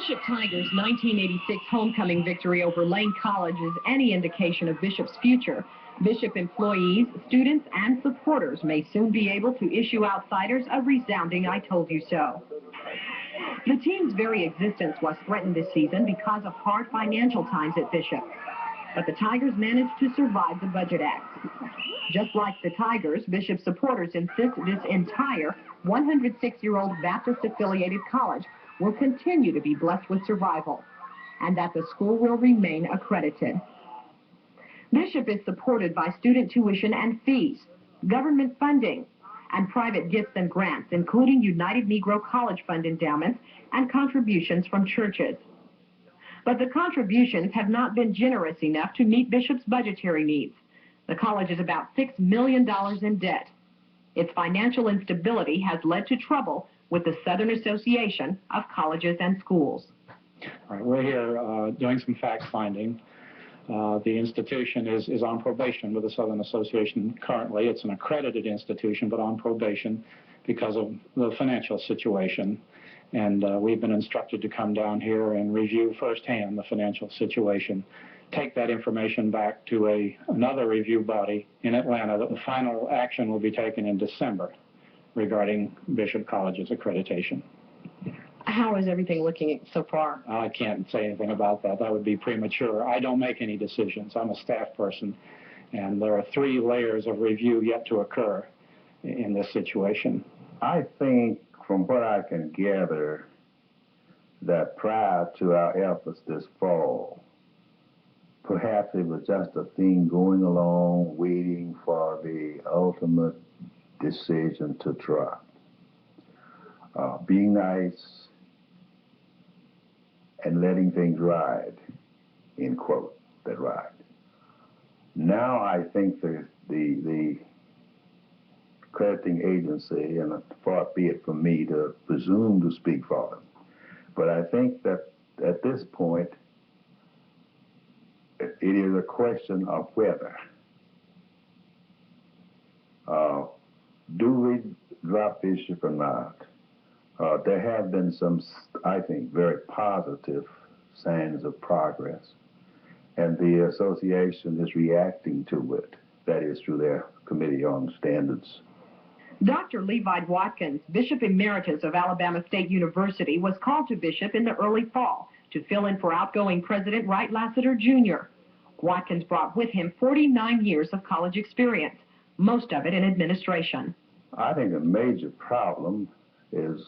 Bishop Tigers' 1986 homecoming victory over Lane College is any indication of Bishop's future. Bishop employees, students, and supporters may soon be able to issue outsiders a resounding "I told you so." The team's very existence was threatened this season because of hard financial times at Bishop. But the Tigers managed to survive the Budget Act. Just like the Tigers, Bishop supporters insist this entire 106-year-old Baptist-affiliated college will continue to be blessed with survival, and that the school will remain accredited. Bishop is supported by student tuition and fees, government funding, and private gifts and grants, including United Negro College Fund endowments and contributions from churches. But the contributions have not been generous enough to meet Bishop's budgetary needs. The college is about $6 million in debt. Its financial instability has led to trouble with the Southern Association of Colleges and Schools. All right, we're here doing some fact-finding. The institution is on probation with the Southern Association currently. It's an accredited institution, but on probation because of the financial situation. And we've been instructed to come down here and review firsthand the financial situation, take that information back to another review body in Atlanta. The final action will be taken in December regarding Bishop College's accreditation. How is everything looking so far? I can't say anything about that. That would be premature. I don't make any decisions. I'm a staff person, and there are 3 layers of review yet to occur in this situation. I think, from what I can gather, that prior to our efforts this fall, perhaps it was just a thing going along, waiting for the ultimate decision to drop. Being nice and letting things ride, end quote, that ride. Now I think the accrediting agency, and far be it from me to presume to speak for them, but I think that at this point it is a question of whether do we drop Bishop or not. There have been some, I think, very positive signs of progress, and the association is reacting to it. That is through their Committee on Standards. Dr. Levi Watkins, Bishop Emeritus of Alabama State University, was called to Bishop in the early fall to fill in for outgoing President Wright Lassiter Jr. Watkins brought with him 49 years of college experience, most of it in administration. I think a major problem is,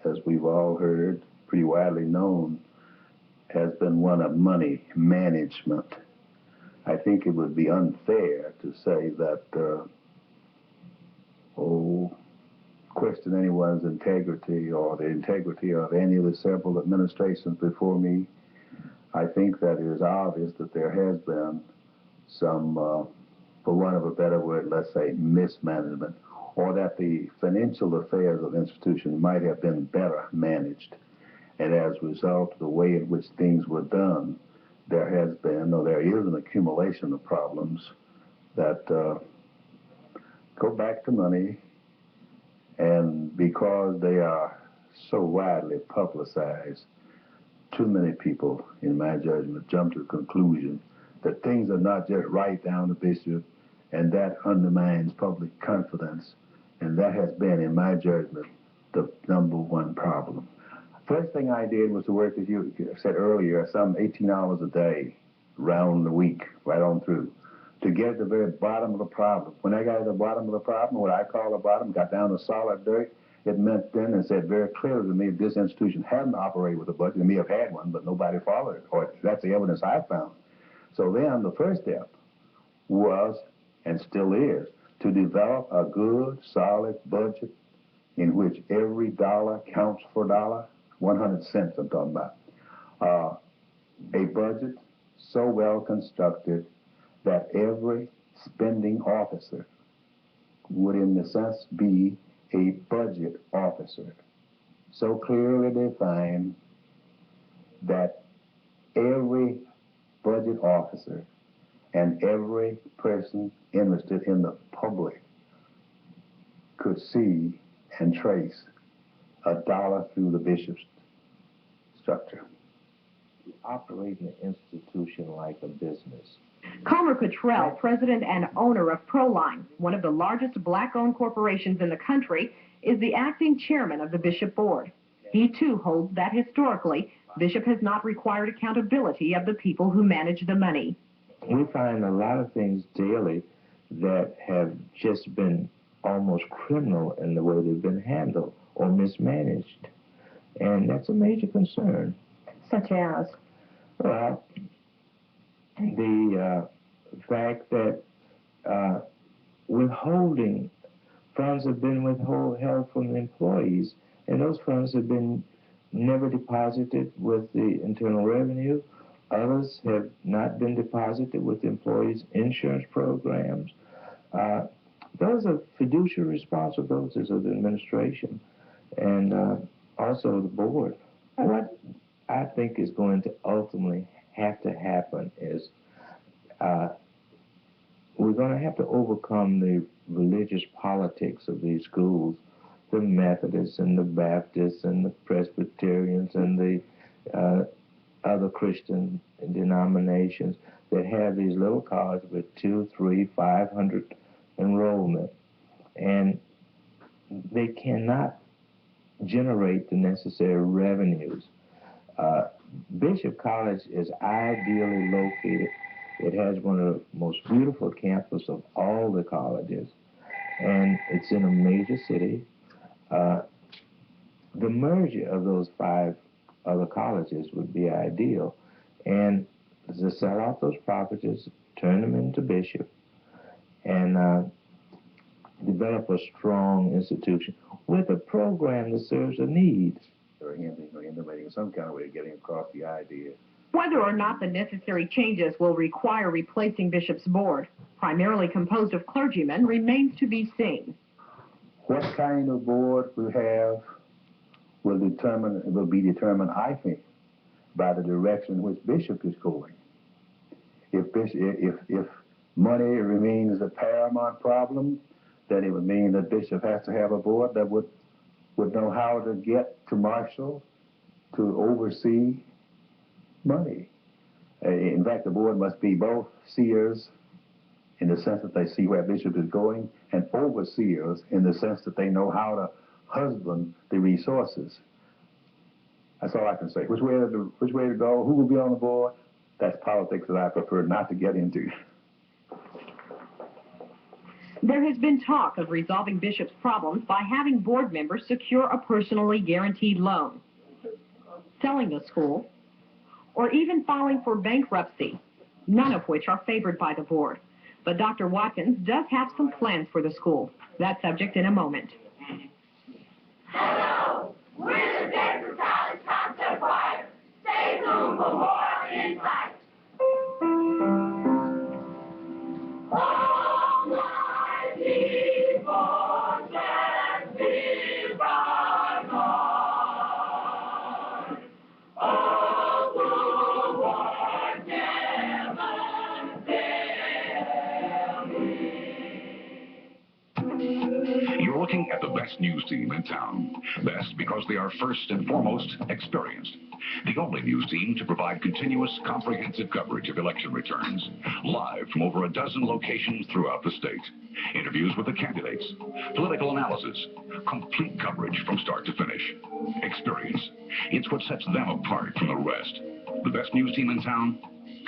as we've all heard, pretty widely known, has been one of money management. I think it would be unfair to say that, question anyone's integrity or the integrity of any of the several administrations before me. I think that it is obvious that there has been some, for want of a better word, let's say mismanagement, or that the financial affairs of the institution might have been better managed. And as a result of the way in which things were done, there has been, or there is, an accumulation of problems that go back to money, and because they are so widely publicized, too many people, in my judgment, jump to the conclusion that things are not just right down the Bishop, and that undermines public confidence. And that has been, in my judgment, the #1 problem. First thing I did was to work, as you said earlier, some 18 hours a day, round the week, right on through, to get at the very bottom of the problem. When I got at the bottom of the problem, what I call the bottom, got down to solid dirt, it meant then and said very clearly to me that this institution hadn't operated with a budget. It may have had one, but nobody followed it, or that's the evidence I found. So then the first step was, and still is, to develop a good, solid budget in which every dollar counts for a dollar, 100 cents I'm talking about. A budget so well constructed that every spending officer would, in a sense, be a budget officer, so clearly defined that every budget officer and every person interested in the public could see and trace a dollar through the Bishop's structure. Operating an institution like a business. Comer Cottrell, president and owner of Proline, one of the largest black-owned corporations in the country, is the acting chairman of the Bishop Board. He, too, holds that historically, Bishop has not required accountability of the people who manage the money. We find a lot of things daily that have just been almost criminal in the way they've been handled or mismanaged. And that's a major concern. Such as? Well, the fact that withholding funds have been withheld from the employees, and those funds have been never deposited with the Internal Revenue. Others have not been deposited with the employees' insurance programs. Those are fiduciary responsibilities of the administration and also the board. What I think is going to ultimately have to happen is we're going to have to overcome the religious politics of these schools, the Methodists and the Baptists and the Presbyterians and the other Christian denominations that have these little colleges with 200, 300, 500 enrollment, and they cannot generate the necessary revenues. Bishop College is ideally located. It has one of the most beautiful campuses of all the colleges, and it's in a major city. The merger of those 5 other colleges would be ideal, and to sell off those properties, turn them into Bishop, and develop a strong institution with a program that serves a need. Or innovating some kind of way of getting across the idea. Whether or not the necessary changes will require replacing Bishop's board, primarily composed of clergymen, remains to be seen. What kind of board we have will be determined, I think, by the direction in which Bishop is going. If money remains a paramount problem, then it would mean that Bishop has to have a board that would know how to get to marshal, to oversee money. In fact, the board must be both seers in the sense that they see where Bishop is going, and overseers in the sense that they know how to husband the resources. That's all I can say. Which way to go, who will be on the board, that's politics that I prefer not to get into. There has been talk of resolving Bishop's problems by having board members secure a personally guaranteed loan, selling the school, or even filing for bankruptcy, none of which are favored by the board. But Dr. Watkins does have some plans for the school. That subject in a moment. Hello, we're the Texas College Concert Choir. Stay tuned for more insight. All my people, let me rise on. All who want never fail me. You're looking at the best news team in town. Best because they are first and foremost experienced. The only news team to provide continuous, comprehensive coverage of election returns. Live from over a dozen locations throughout the state. Interviews with the candidates. Political analysis. Complete coverage from start to finish. Experience. It's what sets them apart from the rest. The best news team in town?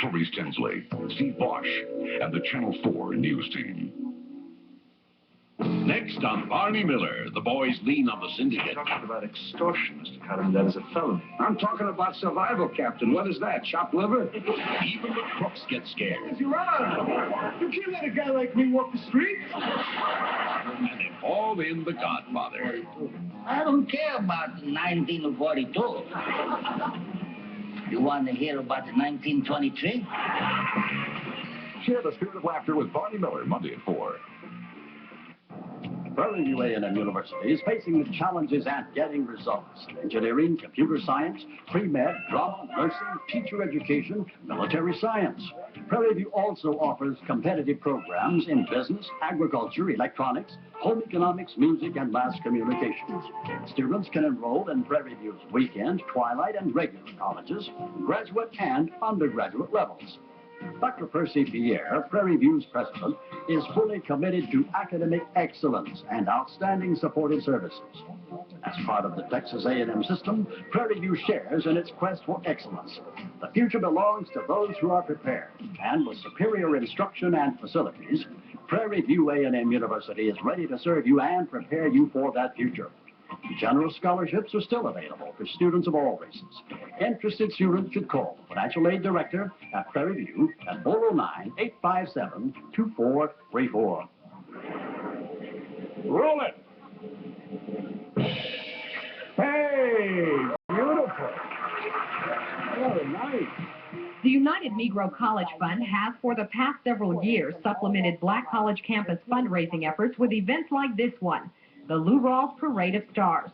Clarice Tinsley, Steve Bosch, and the Channel 4 news team. Next on Barney Miller, the boys lean on the syndicate. You're talking about extortion, Mr. Cutting. That is a felony. I'm talking about survival, Captain. What is that, chopped liver? Even the crooks get scared. Yes, Your Honor, you can't let a guy like me walk the streets. And they hauled in the Godfather. I don't care about 1942. You want to hear about 1923? Share the spirit of laughter with Barney Miller, Monday at 4. Prairie View A&M University is facing the challenges and getting results in engineering, computer science, pre-med, drama, nursing, teacher education, military science. Prairie View also offers competitive programs in business, agriculture, electronics, home economics, music, and mass communications. Students can enroll in Prairie View's weekend, twilight, and regular colleges, graduate and undergraduate levels. Dr. Percy Pierre, Prairie View's president, is fully committed to academic excellence and outstanding supportive services. As part of the Texas A&M system, Prairie View shares in its quest for excellence. The future belongs to those who are prepared, and with superior instruction and facilities, Prairie View A&M University is ready to serve you and prepare you for that future. General scholarships are still available for students of all races. Interested students should call the Financial Aid Director at Prairie View at 409-857-2434. Roll it. Hey, beautiful. Oh, nice. The United Negro College Fund has, for the past several years, supplemented Black college campus fundraising efforts with events like this one, the Lou Rawls Parade of Stars.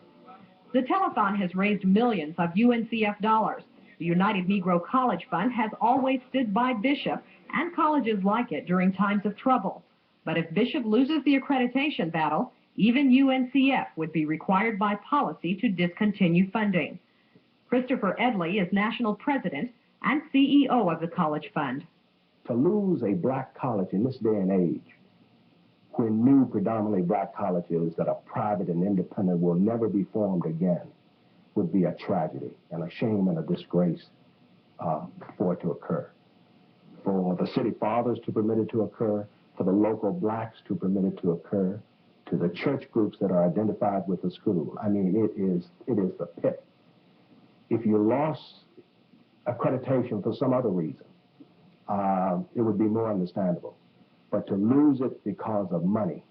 The telethon has raised millions of UNCF dollars. The United Negro College Fund has always stood by Bishop and colleges like it during times of trouble. But if Bishop loses the accreditation battle, even UNCF would be required by policy to discontinue funding. Christopher Edley is national president and CEO of the College Fund. To lose a black college in this day and age, when new predominantly black colleges that are private and independent will never be formed again, would be a tragedy and a shame and a disgrace for it to occur. For the city fathers to permit it to occur, for the local blacks to permit it to occur, to the church groups that are identified with the school. I mean, it is the pit. If you lost accreditation for some other reason, it would be more understandable. But to lose it because of money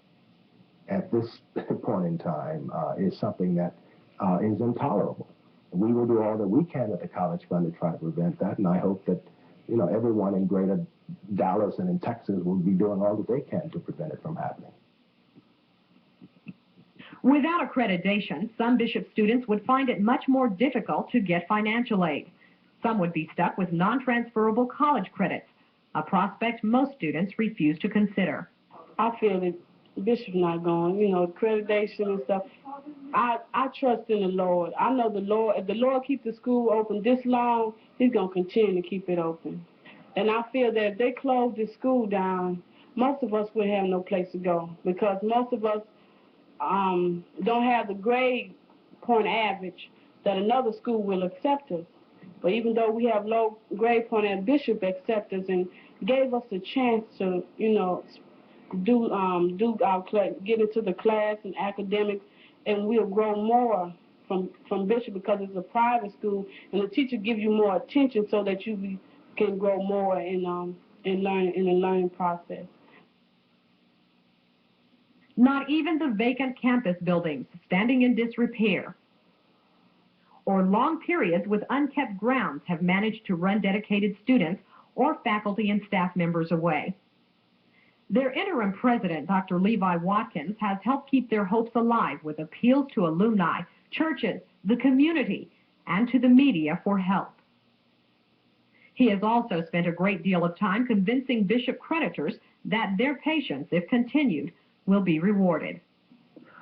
at this point in time is something that is intolerable. We will do all that we can at the College Fund to try to prevent that, and I hope that, you know, everyone in greater Dallas and in Texas will be doing all that they can to prevent it from happening. Without accreditation, some Bishop students would find it much more difficult to get financial aid. Some would be stuck with non-transferable college credits, a prospect most students refuse to consider. I feel that Bishop's not going, you know, accreditation and stuff. I trust in the Lord. I know the Lord, if the Lord keeps the school open this long, he's going to continue to keep it open. And I feel that if they close this school down, most of us will have no place to go, because most of us don't have the grade point average that another school will accept us. But even though we have low grade point at Bishop accept us and gave us a chance to, you know, do our get into the class and academics, and we'll grow more from Bishop because it's a private school, and the teacher gives you more attention so that you can grow more in the learning process. Not even the vacant campus buildings standing in disrepair or long periods with unkept grounds have managed to run dedicated students or faculty and staff members away. Their interim president, Dr. Levi Watkins, has helped keep their hopes alive with appeals to alumni, churches, the community, and to the media for help. He has also spent a great deal of time convincing Bishop creditors that their patience, if continued, will be rewarded.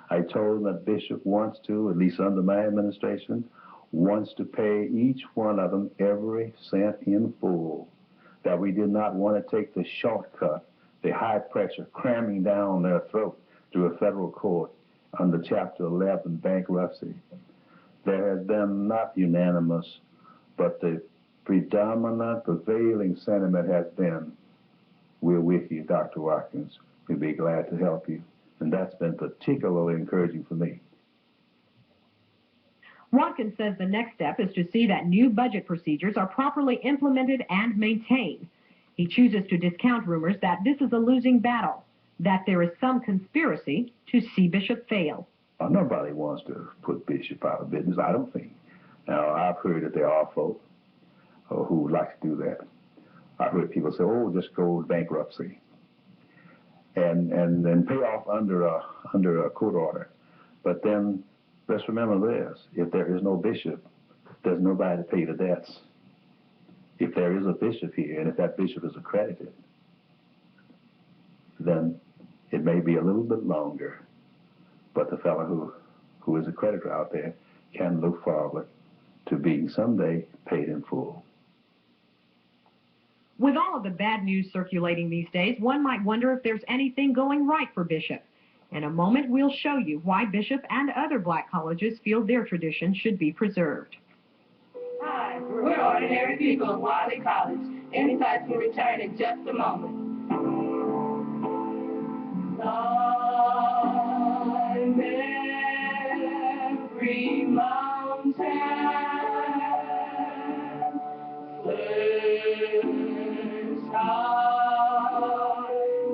I told him that Bishop wants to, at least under my administration, wants to pay each one of them every cent in full, that we did not want to take the shortcut, the high pressure cramming down their throat through a federal court under Chapter 11 bankruptcy. There has been not unanimous, but the predominant prevailing sentiment has been, we're with you, Dr. Watkins. We'd be glad to help you. And that's been particularly encouraging for me. Watkins says the next step is to see that new budget procedures are properly implemented and maintained. He chooses to discount rumors that this is a losing battle, that there is some conspiracy to see Bishop fail. Nobody wants to put Bishop out of business, I don't think. Now, I've heard that there are folk who would like to do that. I've heard people say, oh, just go to bankruptcy. and pay off under a court order. But then let's remember this: if there is no bishop, there's nobody to pay the debts. If there is a bishop here, and if that bishop is accredited, then it may be a little bit longer, but the fellow who is a creditor out there can look forward to being someday paid in full. With all of the bad news circulating these days, one might wonder if there's anything going right for Bishop. In a moment, we'll show you why Bishop and other black colleges feel their tradition should be preserved. Hi, we're ordinary people of Wiley College. Insights will return in just a moment. Climb every mountain, search high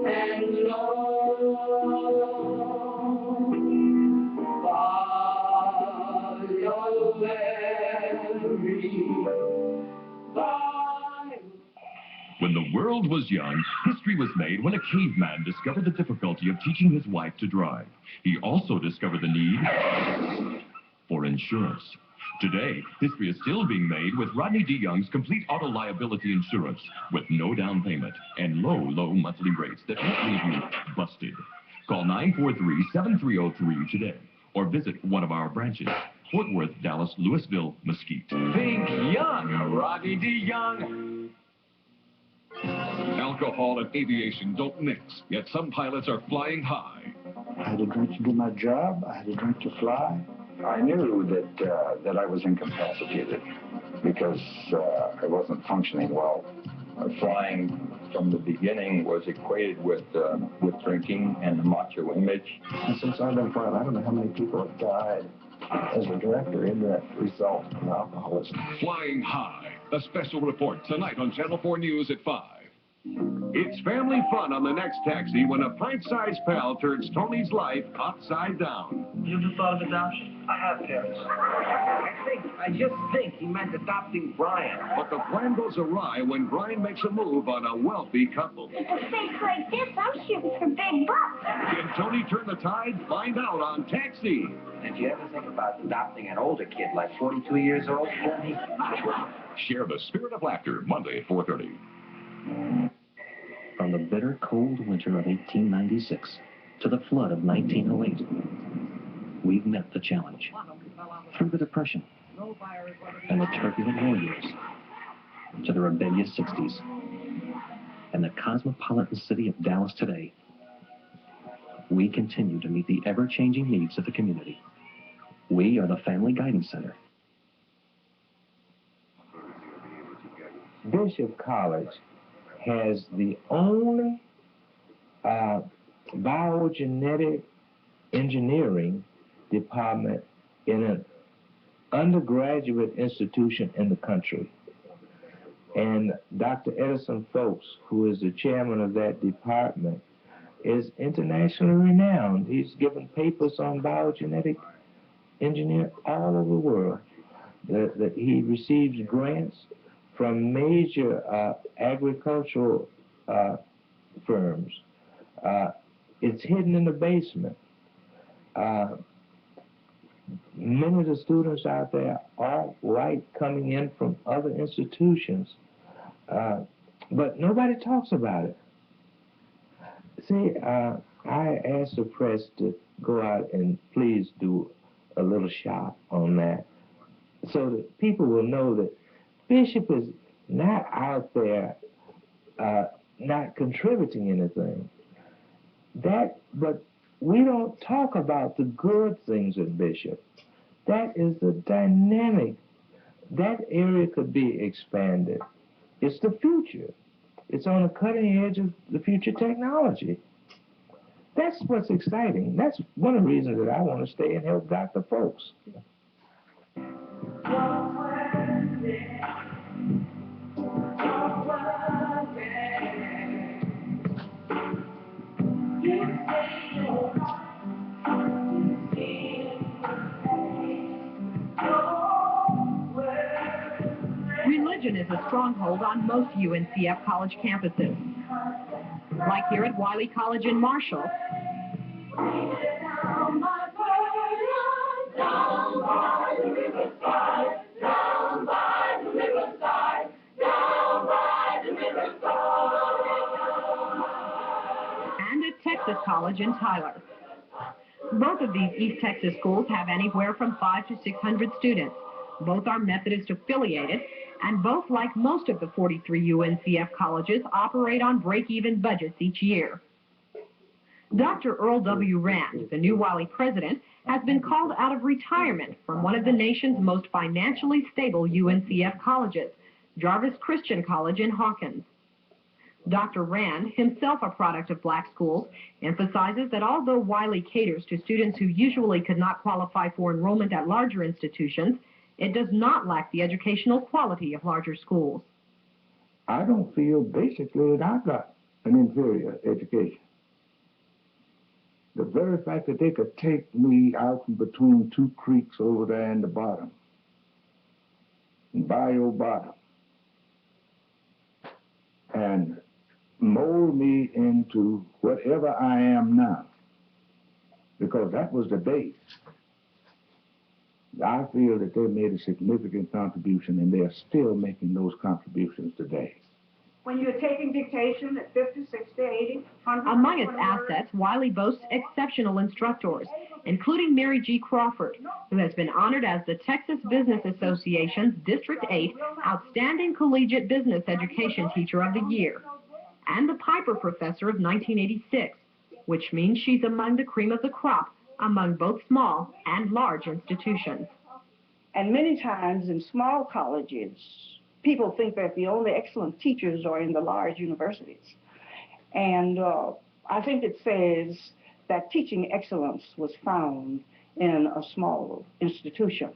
and low, follow every vine. When the world was young, history was made when a caveman discovered the difficulty of teaching his wife to drive. He also discovered the need for insurance. Today, history is still being made with Rodney D. Young's complete auto liability insurance with no down payment and low monthly rates that won't leave you busted. Call 943-7303 today or visit one of our branches: Fort Worth, Dallas, Louisville, Mesquite. Think young, Rodney D. Young. Alcohol and aviation don't mix, yet some pilots are flying high. I had a drink to do my job. I had a drink to fly. I knew that I was incapacitated because I wasn't functioning well. Flying from the beginning was equated with drinking and the macho image. And since I've been flying, I don't know how many people have died as a director in that result of alcoholism. Flying high. A special report tonight on Channel 4 News at 5. It's family fun on the next taxi when a pint-sized pal turns Tony's life upside down. You ever thought of adoption? I have parents. I just think he meant adopting Brian. But the plan goes awry when Brian makes a move on a wealthy couple. With a face like this, I'm shooting for big bucks. Can Tony turn the tide? Find out on Taxi. Did you ever think about adopting an older kid, like 42 years old? Share the spirit of laughter Monday at 4:30. From the bitter cold winter of 1896 to the flood of 1908, we've met the challenge. Through the Depression and the turbulent war years, to the rebellious 60s, and the cosmopolitan city of Dallas today, we continue to meet the ever-changing needs of the community. We are the Family Guidance Center. Bishop College has the only biogenetic engineering department in an undergraduate institution in the country. And Dr. Edison Folks, who is the chairman of that department, is internationally renowned. He's given papers on biogenetic engineering all over the world. That he receives grants from major agricultural firms. It's hidden in the basement. Many of the students out there are white, coming in from other institutions, but nobody talks about it. See, I asked the press to go out and please do a little shot on that, so that people will know that Bishop is not out there not contributing anything. But we don't talk about the good things in Bishop. That is the dynamic. That area could be expanded. It's the future. It's on the cutting edge of the future technology. That's what's exciting. That's one of the reasons that I want to stay and help Dr. Folks. Religion is a stronghold on most UNCF college campuses. Like here at Wiley College in Marshall, Down by the riverside, down by the riverside, down by the riverside. And at Texas College in Tyler. Both of these East Texas schools have anywhere from 500 to 600 students. Both are Methodist affiliated, and both, like most of the 43 UNCF colleges, operate on break-even budgets each year. Dr. Earl W. Rand, the new Wiley president, has been called out of retirement from one of the nation's most financially stable UNCF colleges, Jarvis Christian College in Hawkins. Dr. Rand, himself a product of black schools, emphasizes that although Wiley caters to students who usually could not qualify for enrollment at larger institutions, it does not lack the educational quality of larger schools. I don't feel basically that I got an inferior education. The very fact that they could take me out from between two creeks over there in the bottom, in Bayou Bottom, and mold me into whatever I am now, because that was the base. I feel that they made a significant contribution, and they're still making those contributions today. When you're taking dictation at 50, 60, 80, 100... Among its assets, Wiley boasts exceptional instructors, including Mary G. Crawford, who has been honored as the Texas Business Association's District 8 Outstanding Collegiate Business Education Teacher of the Year, and the Piper Professor of 1986, which means she's among the cream of the crop among both small and large institutions. And many times in small colleges, people think that the only excellent teachers are in the large universities. And I think it says that teaching excellence was found in a small institution.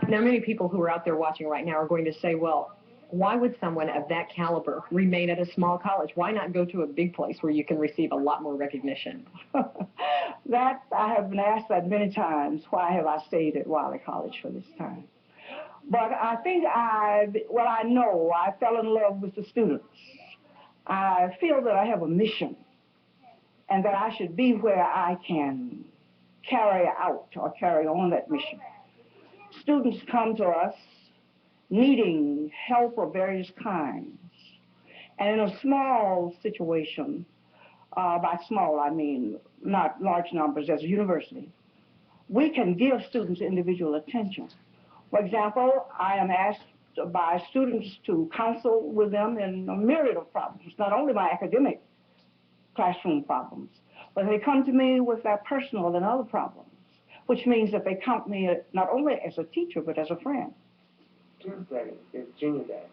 Now, many people who are out there watching right now are going to say, well, why would someone of that caliber remain at a small college? Why not go to a big place where you can receive a lot more recognition? That, I have been asked that many times, why have I stayed at Wiley College for this time? But I think I know I fell in love with the students. I feel that I have a mission and that I should be where I can carry out or carry on that mission. Students come to us needing help of various kinds. And in a small situation, by small I mean not large numbers as a university, we can give students individual attention. For example, I am asked by students to counsel with them in a myriad of problems, not only my academic classroom problems, but they come to me with their personal and other problems, which means that they count me not only as a teacher, but as a friend. Tuesday is Junior Day,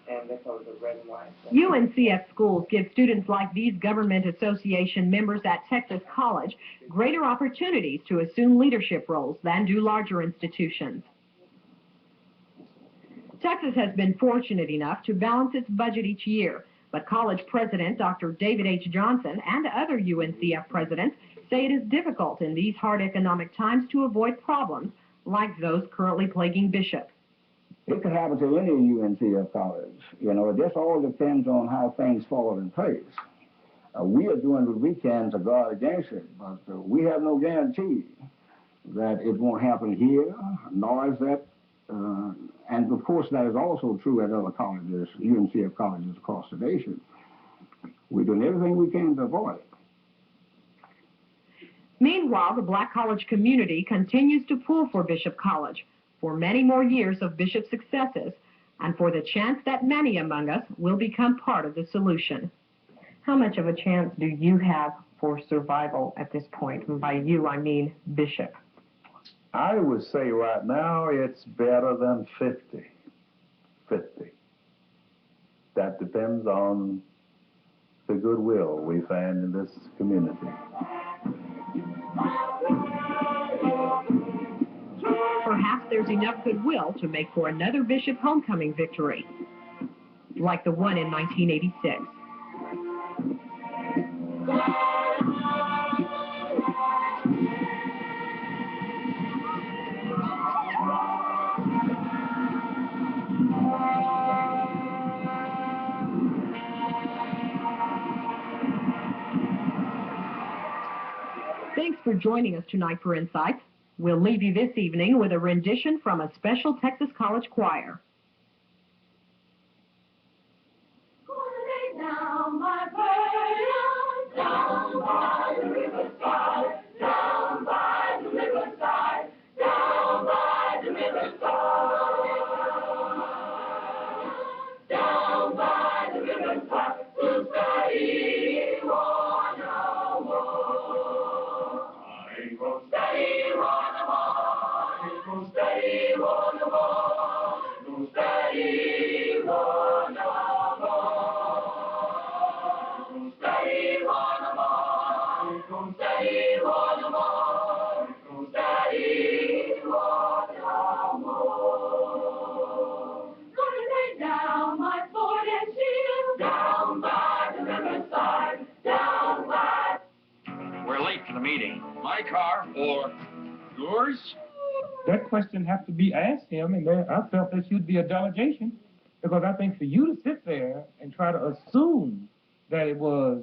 and that's always a red and white. UNCF schools give students like these government association members at Texas College greater opportunities to assume leadership roles than do larger institutions. Texas has been fortunate enough to balance its budget each year, but college president Dr. David H. Johnson and other UNCF presidents say it is difficult in these hard economic times to avoid problems like those currently plaguing Bishop. It could happen to any UNCF college. You know, this all depends on how things fall in place. We are doing what we can to guard against it, but we have no guarantee that it won't happen here, nor is that, and of course that is also true at other colleges, UNCF colleges across the nation. We're doing everything we can to avoid it. Meanwhile, the black college community continues to pull for Bishop College for many more years of Bishop's successes and for the chance that many among us will become part of the solution. How much of a chance do you have for survival at this point? And by you, I mean Bishop. I would say right now it's better than 50. That depends on the goodwill we find in this community. Perhaps there's enough goodwill to make for another Bishop homecoming victory, like the one in 1986. for joining us tonight for Insights. We'll leave you this evening with a rendition from a special Texas College choir. Down my burden, down by the riverside, down by the riverside, down by the riverside, down by the riverside, to study one on one. I go study one on one, go study one on one, go study one on one. Steady one more, steady one more, steady one more. Gonna lay down my sword and shield down by the riverside, down by. We're late for the meeting. My car or yours? That question has to be asked him, and I felt there should be a delegation, because I think for you to sit there and try to assume that it was